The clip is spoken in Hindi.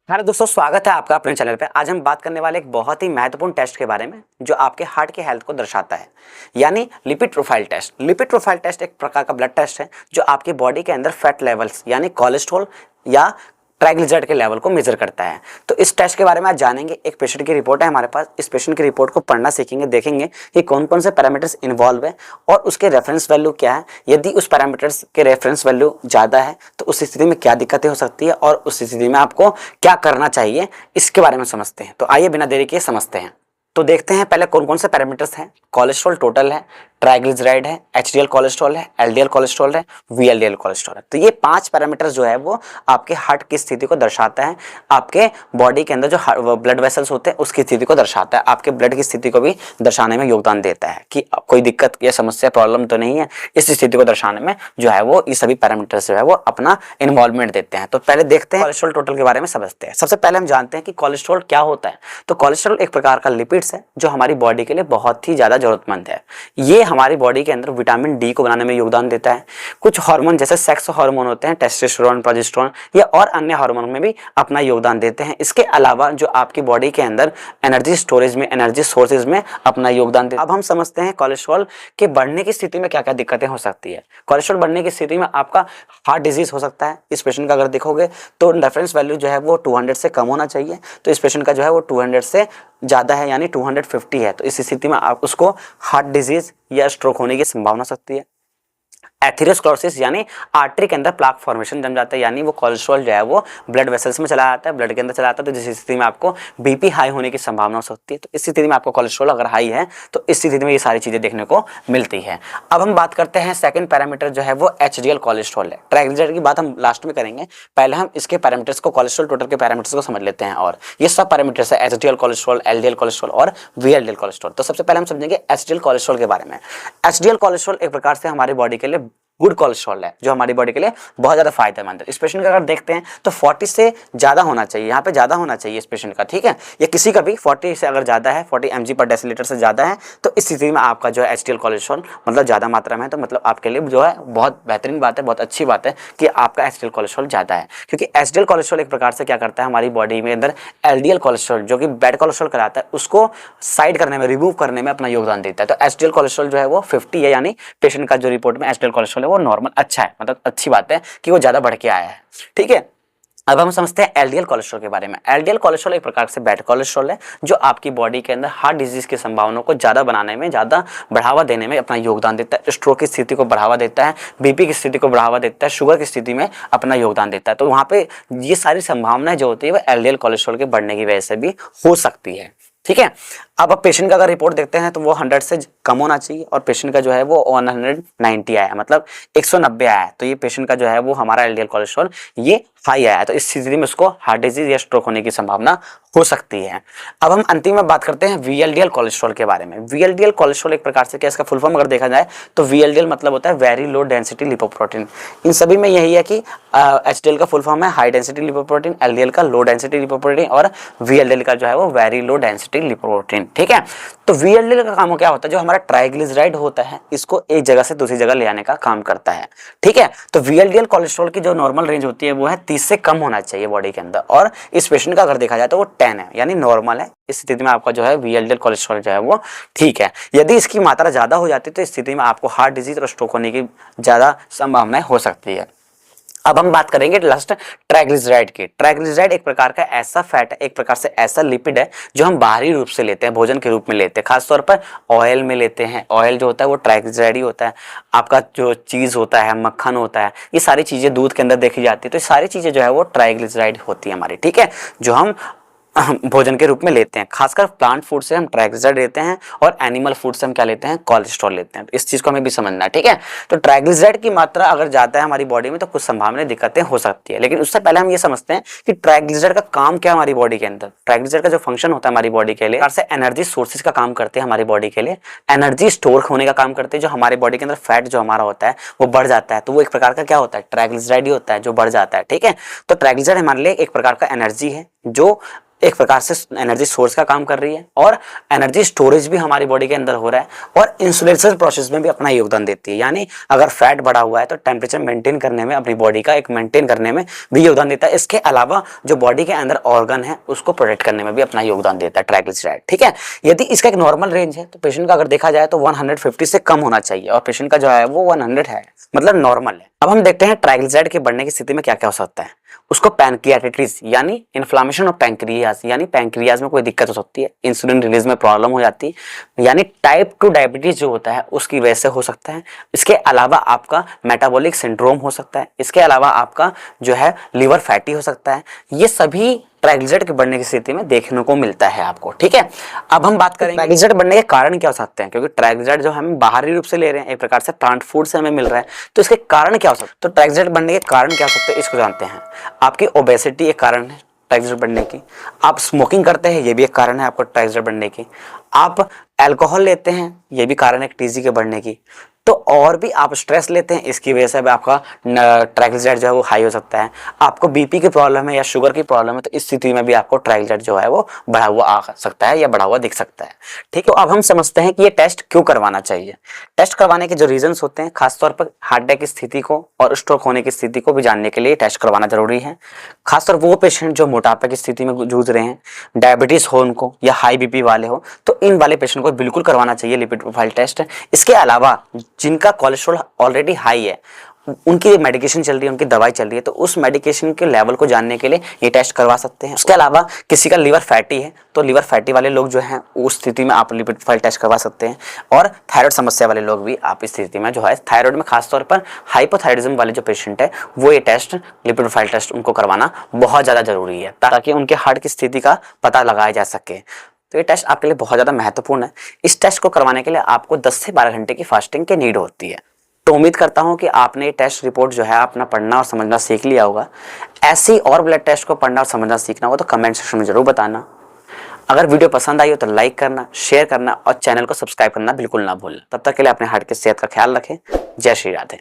हेलो दोस्तों, स्वागत है आपका अपने चैनल पे। आज हम बात करने वाले एक बहुत ही महत्वपूर्ण टेस्ट के बारे में जो आपके हार्ट की हेल्थ को दर्शाता है, यानी lipid profile test. Lipid profile test एक प्रकार का ब्लड टेस्ट है जो आपकी बॉडी के अंदर फैट लेवल्स यानी कोलेस्ट्रॉल या ट्राइग्लिसराइड के लेवल को मेजर करता है। तो इस टेस्ट के बारे में आज जानेंगे। एक पेशेंट की रिपोर्ट है हमारे पास। इस पेशेंट की रिपोर्ट को पढ़ना सीखेंगे, देखेंगे कि कौन कौन से पैरामीटर्स इन्वॉल्व है और उसके रेफरेंस वैल्यू क्या है। यदि उस पैरामीटर्स के रेफरेंस वैल्यू ज़्यादा है तो उस स्थिति में क्या दिक्कतें हो सकती है और उस स्थिति में आपको क्या करना चाहिए, इसके बारे में समझते हैं। तो आइए बिना देरी किए समझते हैं। तो देखते हैं पहले कौन कौन से पैरामीटर्स हैं। कोलेस्ट्रॉल टोटल है, ट्राइग्लिसराइड है, एचडीएल कोलेस्ट्रॉल है, एलडीएल कोलेस्ट्रॉल है, वीएलडीएल कोलेस्ट्रॉल है। तो ये 5 पैरामीटर्स जो है वो आपके हार्ट की स्थिति को दर्शाता है, आपके बॉडी के अंदर जो ब्लड वेसल्स होते हैं उसकी स्थिति को दर्शाता है, आपके ब्लड की स्थिति को भी दर्शाने में योगदान देता है कि कोई दिक्कत या समस्या प्रॉब्लम तो नहीं है। इस स्थिति को दर्शाने में जो है वो ये सभी पैरामीटर्स जो है वो अपना इन्वॉल्वमेंट देते हैं। तो पहले देखते हैं कोलेस्ट्रॉल टोटल के बारे में समझते हैं। सबसे पहले हम जानते हैं कि कोलेस्ट्रॉल क्या होता है। तो कोलेस्ट्रॉल एक प्रकार का लिपिड्स है जो हमारी बॉडी के लिए बहुत ही ज्यादा जरूरतमंद है। ये हमारी बॉडी के अंदर विटामिन डी को बनाने में योगदान देता है। कुछ हार्मोन जैसे सेक्स हार्मोन होते हैं, टेस्टोस्टेरोन, प्रोजेस्टेरोन या और अन्य हार्मोन में भी अपना योगदान देते हैं। इसके अलावा जो आपकी बॉडी के अंदर एनर्जी स्टोरेज में, एनर्जी सोर्सेज में अपना योगदान देते हैं। अब हम समझते हैं कोलेस्ट्रॉल के बढ़ने की स्थिति में क्या क्या दिक्कतें हो सकती है। कोलेस्ट्रॉल बढ़ने की स्थिति में आपका हार्ट डिजीज हो सकता है। इस पेशेंट का अगर देखोगे तो रेफरेंस वैल्यू जो है वो 200 से कम होना चाहिए। तो इस पेशेंट का जो है वो 200 से ज़्यादा है यानी 250 है। तो इस स्थिति में आप उसको हार्ट डिजीज या स्ट्रोक होने की संभावना सकती है। एथेरोस्क्लेरोसिस यानी आर्टरी के अंदर प्लाक फॉर्मेशन जम जाता है, यानी वो कोलेस्ट्रॉल जो है वो ब्लड वेसल्स में चला जाता है, ब्लड के अंदर चला जाता है। तो जिस स्थिति में आपको बीपी हाई होने की संभावना हो सकती है। तो इस स्थिति में आपको कोलेस्ट्रॉल अगर हाई है तो इस स्थिति में ये सारी चीजें देखने को मिलती है। अब हम बात करते हैं सेकंड पैरामीटर जो है वो एचडीएल कोलेस्ट्रॉल है। ट्राइग्लिसराइड की बात हम लास्ट में करेंगे, पहले हम इसके पैरामीटर्स को, कोलेस्ट्रॉल टोटल के पैरामीटर्स को समझ लेते हैं। और ये सब पैरामीटर्स है एचडीएल कोलेस्ट्रॉल, एलडीएल कोलेस्ट्रॉल और वीएलडीएल कोलेस्ट्रॉल। तो सबसे पहले हम समझेंगे एचडीएल कोलेस्ट्रॉल के बारे में। एचडीएल कोलेस्ट्रॉल एक प्रकार से हमारी बॉडी के लिए गुड कोलेस्ट्रॉल है जो हमारी बॉडी के लिए बहुत ज्यादा फायदेमंद है। इस पेशेंट का अगर देखते हैं तो 40 से ज्यादा होना चाहिए, यहाँ पे ज्यादा होना चाहिए इस पेशेंट का, ठीक है। या किसी का भी 40 से अगर ज्यादा है, 40 mg पर डेसीलीटर से ज्यादा है तो इस स्थिति में आपका जो है एचडीएल कोलेस्ट्रॉल मतलब ज्यादा मात्रा में है। तो मतलब आपके लिए जो है बहुत बेहतरीन बात है, बहुत अच्छी बात है कि आपका एचडीएल कोलेस्ट्रॉल ज्यादा है। क्योंकि एचडीएल कोलेस्ट्रॉल एक प्रकार से क्या करता है, हमारी बॉडी में अंदर एलडीएल कोलेस्ट्रॉल जो कि बैड कोलेस्ट्रॉल कहलाता है उसको साइड करने में, रिमूव करने में अपना योगदान देता है। तो एचडीएल कोलेस्ट्रॉल जो है वो 50 है, यानी पेशेंट का जो रिपोर्ट में एचडीएल कोलेस्ट्रॉल है वो नॉर्मल अच्छा है, मतलब अच्छी बात है कि वो ज्यादा बढ़ के आया है, ठीक है। अब हम समझते हैं एलडीएल कोलेस्ट्रॉल के बारे में। एलडीएल कोलेस्ट्रॉल एक प्रकार से बैड कोलेस्ट्रॉल है जो आपकी बॉडी के अंदर हार्ट डिजीज की संभावना को ज्यादा बनाने में, ज्यादा बढ़ावा देने में अपना योगदान देता है। स्ट्रोक की स्थिति को बढ़ावा देता है, बीपी की स्थिति को बढ़ावा देता है, शुगर की स्थिति में अपना योगदान देता है। तो वहां पे ये सारी संभावनाएं जो होती है वो एलडीएल कोलेस्ट्रॉल के बढ़ने की वजह से भी हो सकती है, ठीक है। अब पेशेंट का अगर रिपोर्ट देखते हैं तो वो 100 से कम होना चाहिए और पेशेंट का जो है वो 190 आया, मतलब 190 आया है। तो ये पेशेंट का जो है वो हमारा एलडीएल कोलेस्ट्रॉल ये हाई आया है। तो इस स्थिति में उसको हार्ट डिजीज या स्ट्रोक होने की संभावना हो सकती है। अब हम अंतिम में बात करते हैं वीएलडीएल कोलेस्ट्रॉल के बारे में। वीएलडीएल कोलेस्ट्रॉल एक प्रकार से, क्या इसका फुल फॉर्म अगर देखा जाए तो वीएलडीएल मतलब होता है वेरी लो डेंसिटी लिपोप्रोटीन। इन सभी में यही है कि एचडीएल का फुल फॉर्म है हाई डेंसिटी लिपोप्रोटीन, एलडीएल का लो डेंसिटी लिपोप्रोटीन और वीएलडीएल का जो है वो वेरी लो डेंसिटी लिपोप्रोटीन, ठीक है। तो वीएलडीएल का काम क्या होता है, जो हमारा ट्राइग्लिसराइड होता है इसको एक जगह से दूसरी जगह ले आने का काम करता है, ठीक है। तो वीएलडीएल कोलेस्ट्रॉल की जो नॉर्मल रेंज होती है वो है 30 से कम होना चाहिए बॉडी के अंदर, और इस पेशेंट का अगर देखा जाए तो वो 10 है, यानी नॉर्मल है। इस स्थिति में आपका जो है वीएलडीएल कोलेस्ट्रॉल जो है वो ठीक है। यदि इसकी मात्रा ज्यादा हो जाती है तो इस स्थिति में आपको हार्ट डिजीज और स्ट्रोक होने की ज्यादा संभावनाएं हो सकती है। अब हम बात करेंगे लास्ट ट्राइग्लिसराइड की। ट्राइग्लिसराइड एक प्रकार का ऐसा फैट है, एक प्रकार से ऐसा लिपिड है जो हम बाहरी रूप से लेते हैं, भोजन के रूप में लेते हैं, खासतौर पर ऑयल में लेते हैं। ऑयल जो होता है वो ट्राइग्लिसराइड ही होता है। आपका जो चीज होता है, मक्खन होता है, ये सारी चीजें दूध के अंदर देखी जाती है। तो ये सारी चीजें जो है वो ट्राइग्लिसराइड होती है हमारी, ठीक है, जो हम भोजन के रूप में लेते हैं। खासकर प्लांट फूड से हम ट्राइग्लिसराइड लेते हैं और एनिमल फूड से हम क्या लेते हैं, कोलेस्ट्रॉल लेते हैं। तो इस चीज को हमें भी समझना है, ठीक है। तो ट्राइग्लिसराइड की मात्रा अगर ज्यादा है हमारी बॉडी में तो कुछ संभावनाएं दिक्कतें हो सकती है, लेकिन उससे पहले हम ये समझते हैं कि ट्राइग्लिसराइड का काम क्या है हमारी बॉडी के अंदर। ट्राइग्लिसराइड का जो फंक्शन होता है हमारी बॉडी के लिए, एनर्जी सोर्सेज का काम करते हैं हमारी बॉडी के लिए, एनर्जी स्टोर होने का काम करते हैं। जो हमारे बॉडी के अंदर फैट जो हमारा होता है वो बढ़ जाता है तो वो एक प्रकार का क्या होता है, ट्राइग्लिसराइड ही होता है जो बढ़ जाता है, ठीक है। तो ट्राइग्लिसराइड हमारे लिए एक प्रकार का एनर्जी है जो एक प्रकार से एनर्जी सोर्स का काम कर रही है और एनर्जी स्टोरेज भी हमारी बॉडी के अंदर हो रहा है और इंसुलेशन प्रोसेस में भी अपना योगदान देती है। यानी अगर फैट बढ़ा हुआ है तो टेम्परेचर मेंटेन करने में, अपनी बॉडी का एक मेंटेन करने में भी योगदान देता है। इसके अलावा जो बॉडी के अंदर ऑर्गन है उसको प्रोटेक्ट करने में भी अपना योगदान देता है ट्राइग्लिसराइड। ठीक है, यदि इसका एक नॉर्मल रेंज है तो पेशेंट का अगर देखा जाए तो 150 से कम होना चाहिए और पेशेंट का जो है वो 100 है, मतलब नॉर्मल है। अब हम देखते हैं ट्राइग्लिसराइड के बढ़ने की स्थिति में क्या क्या हो सकता है। उसको पैनक्रियाटाइटिस यानी इन्फ्लामेशन ऑफ पैंक्रियाज, यानी पैंक्रियाज में कोई दिक्कत हो सकती है, इंसुलिन रिलीज में प्रॉब्लम हो जाती है, यानी टाइप 2 डायबिटीज जो होता है उसकी वजह से हो सकता है। इसके अलावा आपका मेटाबॉलिक सिंड्रोम हो सकता है। इसके अलावा आपका जो है लिवर फैटी हो सकता है। ये सभी ट्राइग्लिसराइड के बढ़ने की स्थिति में देखने को मिलता है आपको। ठीक है, अब हम बात करेंगे ट्राइग्लिसराइड बढ़ने के कारण क्या हो सकते हैं, क्योंकि ट्राइग्लिसराइड जो हम बाहरी रूप से ले रहे हैं, एक प्रकार से प्लांट फूड से हमें मिल रहा है, तो इसके कारण क्या हो सकते हैं। तो ट्राइग्लिसराइड बढ़ने के कारण क्या हो सकते हैं इसको जानते हैं। आपकी ओबेसिटी एक कारण है ट्राइग्लिसराइड बढ़ने की। आप स्मोकिंग करते हैं, ये भी एक कारण है आपको ट्राइग्लिसराइड बढ़ने की। आप अल्कोहल लेते हैं, ये भी कारण है टीजी के बढ़ने की। तो और भी आप स्ट्रेस लेते हैं, इसकी वजह से भी आपका ट्राइग्लिसराइड जो है वो हाई हो सकता है। आपको बीपी की प्रॉब्लम है या शुगर की प्रॉब्लम है तो इस स्थिति में भी आपको ट्राइग्लिसराइड जो है वो बढ़ा हुआ आ सकता है या बढ़ा हुआ दिख सकता है। ठीक है, तो अब हम समझते हैं कि ये टेस्ट क्यों करवाना चाहिए। टेस्ट करवाने के जो रीजंस होते हैं, खासतौर पर हार्ट अटैक की स्थिति को और स्ट्रोक होने की स्थिति को भी जानने के लिए टेस्ट करवाना जरूरी है। खासतौर वो पेशेंट जो मोटापे की स्थिति में जूझ रहे हैं, डायबिटीज हो उनको या हाई बीपी वाले हो, तो इन वाले पेशेंट को बिल्कुल करवाना चाहिए लिपिड प्रोफाइल टेस्ट। इसके अलावा जिनका कोलेस्ट्रॉल ऑलरेडी हाई है, उनकी मेडिकेशन चल रही है, उनकी दवाई चल रही है, तो उस मेडिकेशन के लेवल को जानने के लिए ये टेस्ट करवा सकते हैं। उसके अलावा किसी का लिवर फैटी है तो लिवर फैटी वाले लोग जो हैं उस स्थिति में आप लिपिड प्रोफाइल टेस्ट करवा सकते हैं। और थायराइड समस्या वाले लोग भी आप इस स्थिति में जो है, थायराइड में खासतौर पर हाइपोथायराइडिज्म वाले जो पेशेंट है वो ये टेस्ट लिपिड प्रोफाइल टेस्ट उनको करवाना बहुत ज़्यादा जरूरी है, ताकि उनके हार्ट की स्थिति का पता लगाया जा सके। तो ये टेस्ट आपके लिए बहुत ज़्यादा महत्वपूर्ण है। इस टेस्ट को करवाने के लिए आपको 10 से 12 घंटे की फास्टिंग की नीड होती है। तो उम्मीद करता हूं कि आपने ये टेस्ट रिपोर्ट जो है अपना पढ़ना और समझना सीख लिया होगा। ऐसी और ब्लड टेस्ट को पढ़ना और समझना सीखना हो तो कमेंट सेक्शन में जरूर बताना। अगर वीडियो पसंद आई हो तो लाइक करना, शेयर करना और चैनल को सब्सक्राइब करना बिल्कुल ना भूलना। तब तक के लिए अपने हार्ट की सेहत का ख्याल रखें। जय श्री राधे।